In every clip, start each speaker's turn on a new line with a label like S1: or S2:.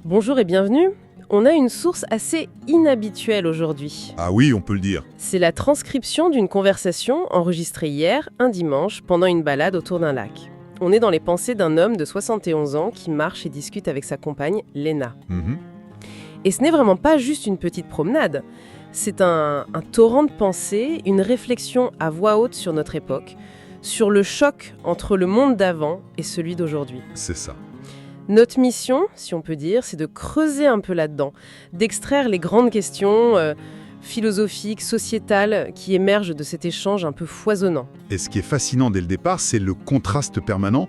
S1: Bonjour et bienvenue. On a une source assez inhabituelle aujourd'hui.
S2: Ah oui, on peut le dire.
S1: C'est la transcription d'une conversation enregistrée hier, un dimanche, pendant une balade autour d'un lac. On est dans les pensées d'un homme de 71 ans qui marche et discute avec sa compagne, Lena. Et ce n'est vraiment pas juste une petite promenade. C'est un torrent de pensées, une réflexion à voix haute sur notre époque, sur le choc entre le monde d'avant et celui d'aujourd'hui.
S2: C'est ça.
S1: Notre mission, si on peut dire, c'est de creuser un peu là-dedans, d'extraire les grandes questions philosophiques, sociétales qui émergent de cet échange un peu foisonnant.
S2: Et ce qui est fascinant dès le départ, c'est le contraste permanent.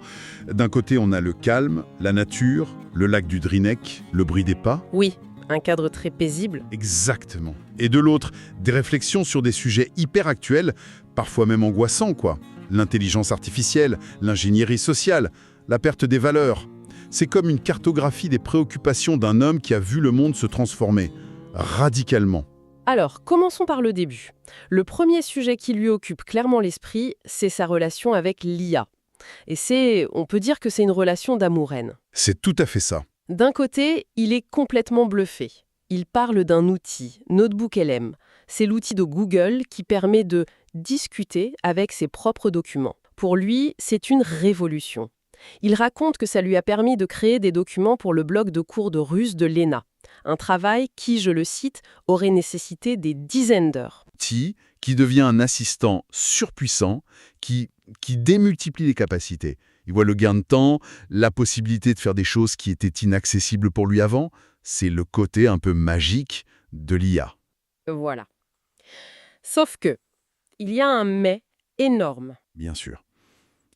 S2: D'un côté, on a le calme, la nature, le lac du Drineck, le bruit des pas.
S1: Oui, un cadre très paisible.
S2: Exactement. Et de l'autre, des réflexions sur des sujets hyper actuels, parfois même angoissants, quoi. L'intelligence artificielle, l'ingénierie sociale, la perte des valeurs. C'est comme une cartographie des préoccupations d'un homme qui a vu le monde se transformer, radicalement.
S1: Alors, commençons par le début. Le premier sujet qui lui occupe clairement l'esprit, c'est sa relation avec l'IA. Et on peut dire que c'est une relation d'amour-haine.
S2: C'est tout à fait ça.
S1: D'un côté, il est complètement bluffé. Il parle d'un outil, NotebookLM. C'est l'outil de Google qui permet de discuter avec ses propres documents. Pour lui, c'est une révolution. Il raconte que ça lui a permis de créer des documents pour le bloc de cours de russe de Lena. Un travail qui, je le cite, aurait nécessité des dizaines d'heures.
S2: Outil qui devient un assistant surpuissant, qui démultiplie les capacités. Il voit le gain de temps, la possibilité de faire des choses qui étaient inaccessibles pour lui avant. C'est le côté un peu magique de l'IA.
S1: Voilà. Sauf que, il y a un mais énorme.
S2: Bien sûr.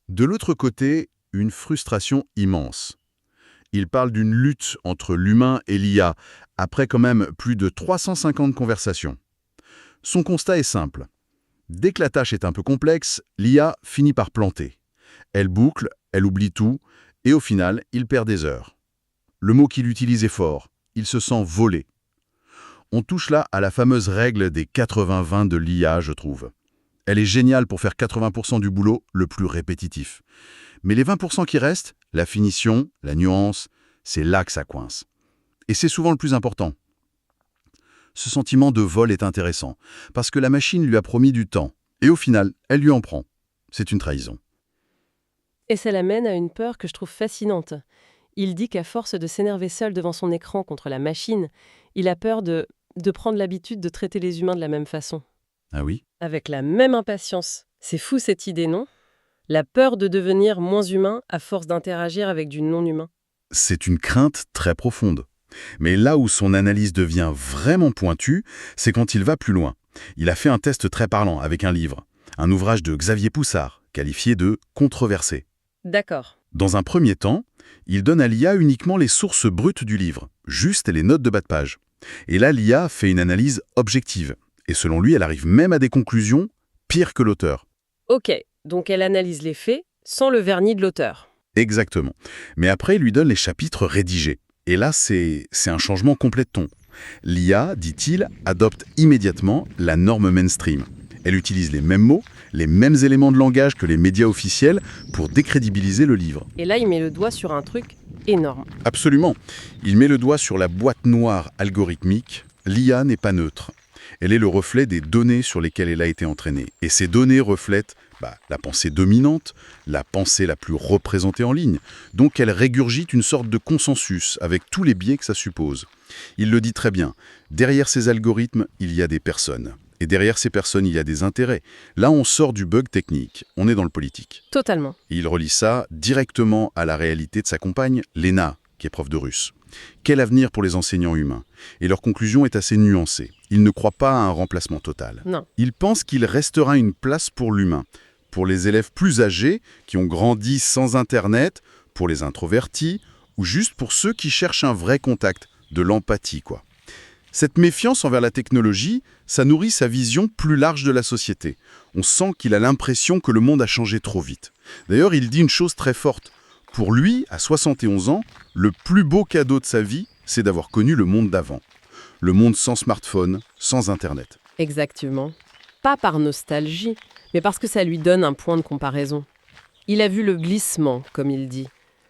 S2: De l'autre côté, une frustration immense. Il parle d'une lutte entre l'humain et l'IA, après quand même plus de 350 conversations. Son constat est simple. Dès que la tâche est un peu complexe, l'IA finit par planter. Elle boucle, elle oublie tout, et au final, il perd des heures. Le mot qu'il utilise est fort, il se sent volé. On touche là à la fameuse règle des 80-20 de l'IA, je trouve. Elle est géniale pour faire 80% du boulot le plus répétitif. Mais les 20% qui restent, la finition, la nuance, c'est là que ça coince. Et c'est souvent le plus important. Ce sentiment de vol est intéressant, parce que la machine lui a promis du temps, et au final, elle lui en prend. C'est une trahison.
S1: Et ça l'amène à une peur que je trouve fascinante. Il dit qu'à force de s'énerver seul devant son écran contre la machine, il a peur de prendre l'habitude de traiter les humains de la même façon.
S2: Ah oui ?
S1: Avec la même impatience. C'est fou cette idée, non ? La peur de devenir moins humain à force d'interagir avec du non-humain.
S2: C'est une crainte très profonde. Mais là où son analyse devient vraiment pointue, c'est quand il va plus loin. Il a fait un test très parlant avec un livre, un ouvrage de Xavier Poussard, qualifié de « controversé ».
S1: D'accord.
S2: Dans un premier temps, il donne à l'IA uniquement les sources brutes du livre, juste les notes de bas de page. Et là, l'IA fait une analyse objective. Et selon lui, elle arrive même à des conclusions pires que l'auteur.
S1: Ok, donc elle analyse les faits sans le vernis de l'auteur.
S2: Exactement. Mais après, il lui donne les chapitres rédigés. Et là, c'est un changement complet de ton. L'IA, dit-il, adopte immédiatement la norme mainstream. Elle utilise les mêmes mots, les mêmes éléments de langage que les médias officiels pour décrédibiliser le livre.
S1: Et là, il met le doigt sur un truc énorme.
S2: Absolument. Il met le doigt sur la boîte noire algorithmique. L'IA n'est pas neutre. Elle est le reflet des données sur lesquelles elle a été entraînée. Et ces données reflètent la pensée dominante, la pensée la plus représentée en ligne. Donc elle régurgite une sorte de consensus avec tous les biais que ça suppose. Il le dit très bien. Derrière ces algorithmes, il y a des personnes. Et derrière ces personnes, il y a des intérêts. Là, on sort du bug technique. On est dans le politique.
S1: Totalement.
S2: Et il relie ça directement à la réalité de sa compagne, Lena, qui est prof de russe. Quel avenir pour les enseignants humains ? Et leur conclusion est assez nuancée. Ils ne croient pas à un remplacement total.
S1: Non.
S2: Ils pensent qu'il restera une place pour l'humain, pour les élèves plus âgés, qui ont grandi sans Internet, pour les introvertis, ou juste pour ceux qui cherchent un vrai contact, de l'empathie, quoi. Cette méfiance envers la technologie, ça nourrit sa vision plus large de la société. On sent qu'il a l'impression que le monde a changé trop vite. D'ailleurs, il dit une chose très forte. Pour lui, à 71 ans, le plus beau cadeau de sa vie, c'est d'avoir connu le monde d'avant. Le monde sans smartphone, sans Internet.
S1: Exactement. Pas par nostalgie, mais parce que ça lui donne un point de comparaison. Il a vu le glissement, comme il dit.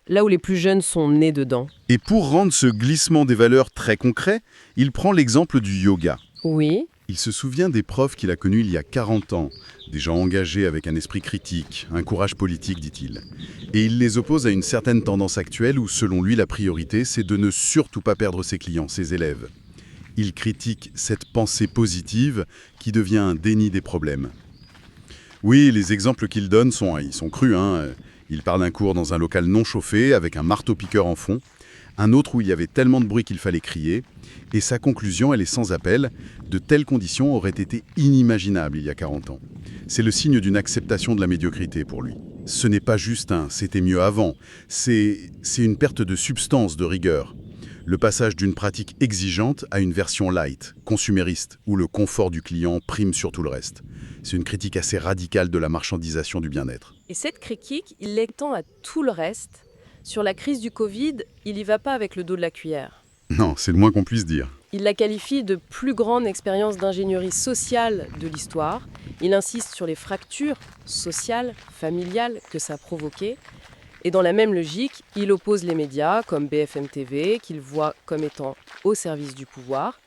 S1: là où les plus jeunes sont nés dedans.
S2: Et pour rendre ce glissement des valeurs très concret, il prend l'exemple du yoga.
S1: Oui,
S2: Il se souvient des profs qu'il a connus il y a 40 ans, des gens engagés avec un esprit critique, un courage politique, dit-il. Et il les oppose à une certaine tendance actuelle où, selon lui, la priorité, c'est de ne surtout pas perdre ses clients, ses élèves. Il critique cette pensée positive qui devient un déni des problèmes. Oui, les exemples qu'il donne ils sont crus. Il parle d'un cours dans un local non chauffé, avec un marteau-piqueur en fond, un autre où il y avait tellement de bruit qu'il fallait crier, et sa conclusion, elle est sans appel, de telles conditions auraient été inimaginables il y a 40 ans. C'est le signe d'une acceptation de la médiocrité pour lui. Ce n'est pas juste un « c'était mieux avant », c'est une perte de substance, de rigueur. Le passage d'une pratique exigeante à une version light, consumériste, où le confort du client prime sur tout le reste. C'est une critique assez radicale de la marchandisation du bien-être.
S1: et cette critique, il l'étend à tout le reste. Sur la crise du Covid, il y va pas avec le dos de la cuillère.
S2: Non, c'est le moins qu'on puisse dire.
S1: Il la qualifie de plus grande expérience d'ingénierie sociale de l'histoire. Il insiste sur les fractures sociales, familiales que ça a provoquées. Et dans la même logique, il oppose les médias comme BFM TV, qu'il voit comme étant au service du pouvoir,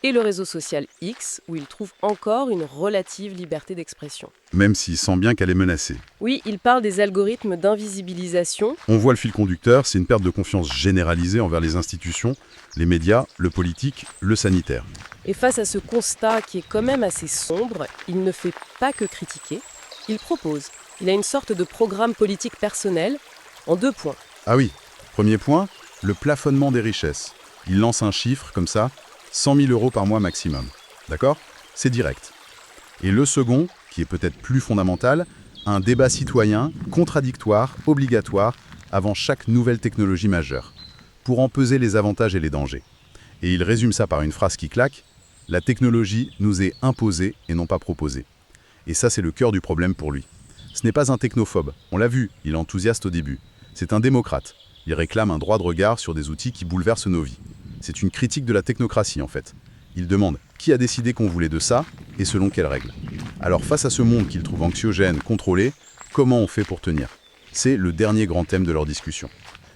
S1: et le réseau social X, où il trouve encore une relative liberté d'expression.
S2: Même s'il sent bien qu'elle est menacée.
S1: Oui, il parle des algorithmes d'invisibilisation.
S2: On voit le fil conducteur, c'est une perte de confiance généralisée envers les institutions, les médias, le politique, le sanitaire.
S1: Et face à ce constat qui est quand même assez sombre, il ne fait pas que critiquer, il propose. Il a une sorte de programme politique personnel en 2 points.
S2: Ah oui, premier point, le plafonnement des richesses. Il lance un chiffre comme ça, 100 000 € par mois maximum. D'accord ? C'est direct. Et le second, qui est peut-être plus fondamental, un débat citoyen, contradictoire, obligatoire, avant chaque nouvelle technologie majeure, pour en peser les avantages et les dangers. Et il résume ça par une phrase qui claque, « La technologie nous est imposée et non pas proposée ». Et ça, c'est le cœur du problème pour lui. Ce n'est pas un technophobe, on l'a vu, il est enthousiaste au début. C'est un démocrate. Il réclame un droit de regard sur des outils qui bouleversent nos vies. C'est une critique de la technocratie, en fait. Il demande qui a décidé qu'on voulait de ça et selon quelles règles. Alors, face à ce monde qu'il trouve anxiogène, contrôlé, comment on fait pour tenir ? C'est le dernier grand thème de leur discussion.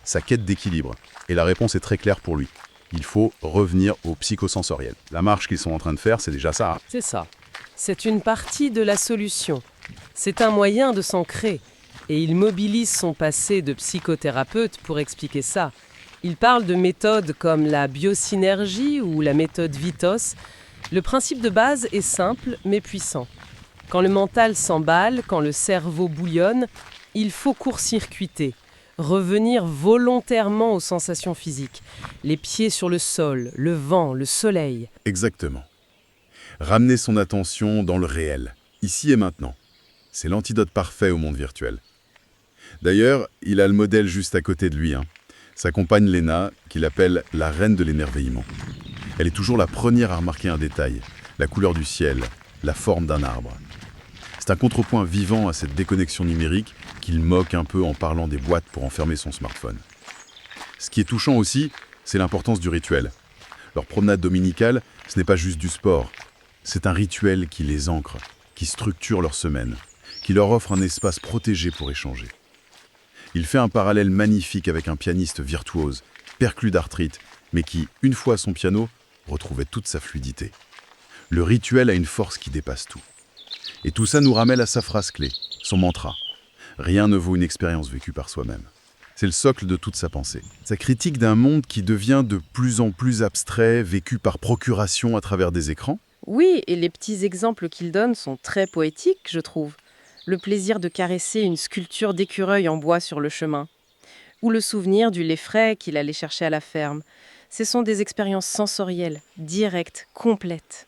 S2: Sa quête d'équilibre. Et la réponse est très claire pour lui. Il faut revenir au psychosensoriel. La marche qu'ils sont en train de faire, c'est déjà ça.
S1: C'est ça. C'est une partie de la solution. C'est un moyen de s'ancrer. Et il mobilise son passé de psychothérapeute pour expliquer ça. Il parle de méthodes comme la biosynergie ou la méthode Vitos. Le principe de base est simple mais puissant. Quand le mental s'emballe, quand le cerveau bouillonne, il faut court-circuiter, revenir volontairement aux sensations physiques. Les pieds sur le sol, le vent, le soleil.
S2: Exactement. Ramener son attention dans le réel, ici et maintenant. C'est l'antidote parfait au monde virtuel. D'ailleurs, il a le modèle juste à côté de lui. Sa compagne Léna, qu'il appelle la reine de l'émerveillement. Elle est toujours la première à remarquer un détail, la couleur du ciel, la forme d'un arbre. C'est un contrepoint vivant à cette déconnexion numérique qu'il moque un peu en parlant des boîtes pour enfermer son smartphone. Ce qui est touchant aussi, c'est l'importance du rituel. Leur promenade dominicale, ce n'est pas juste du sport. C'est un rituel qui les ancre, qui structure leur semaine, qui leur offre un espace protégé pour échanger. Il fait un parallèle magnifique avec un pianiste virtuose, perclus d'arthrite, mais qui, une fois à son piano, retrouvait toute sa fluidité. Le rituel a une force qui dépasse tout. Et tout ça nous ramène à sa phrase clé, son mantra. Rien ne vaut une expérience vécue par soi-même. C'est le socle de toute sa pensée. Sa critique d'un monde qui devient de plus en plus abstrait, vécu par procuration à travers des écrans.
S1: Oui, et les petits exemples qu'il donne sont très poétiques, je trouve. Le plaisir de caresser une sculpture d'écureuil en bois sur le chemin, ou le souvenir du lait frais qu'il allait chercher à la ferme. Ce sont des expériences sensorielles, directes, complètes.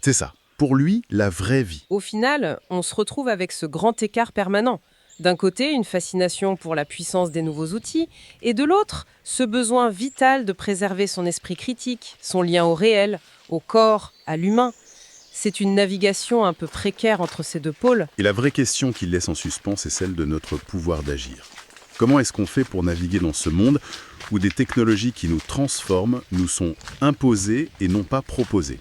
S2: C'est ça. Pour lui, la vraie vie.
S1: Au final, on se retrouve avec ce grand écart permanent. D'un côté, une fascination pour la puissance des nouveaux outils, et de l'autre, ce besoin vital de préserver son esprit critique, son lien au réel, au corps, à l'humain. C'est une navigation un peu précaire entre ces deux pôles.
S2: Et la vraie question qu'il laisse en suspens, c'est celle de notre pouvoir d'agir. Comment est-ce qu'on fait pour naviguer dans ce monde où des technologies qui nous transforment nous sont imposées et non pas proposées ?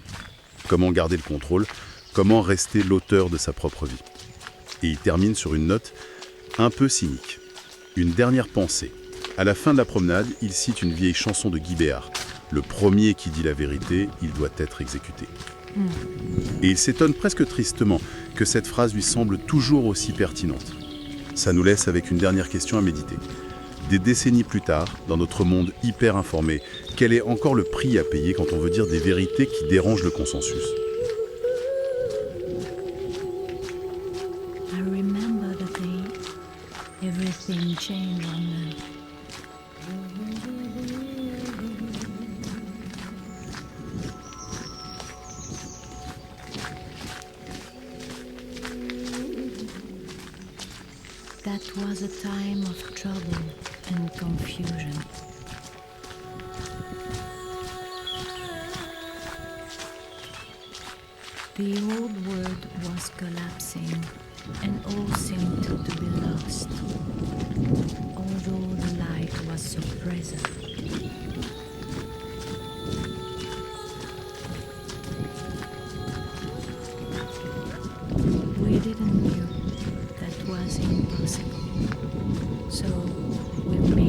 S2: Comment garder le contrôle ? Comment rester l'auteur de sa propre vie ? Et il termine sur une note un peu cynique. Une dernière pensée. À la fin de la promenade, il cite une vieille chanson de Guy Béart. Le premier qui dit la vérité, il doit être exécuté. Et il s'étonne presque tristement que cette phrase lui semble toujours aussi pertinente. Ça nous laisse avec une dernière question à méditer. Des décennies plus tard, dans notre monde hyper informé, quel est encore le prix à payer quand on veut dire des vérités qui dérangent le consensus ?
S3: I remember the day everything changed on me. That was a time of trouble and confusion. The old world was collapsing and all seemed to be lost, although the light was so present. We didn't know that was impossible, so we made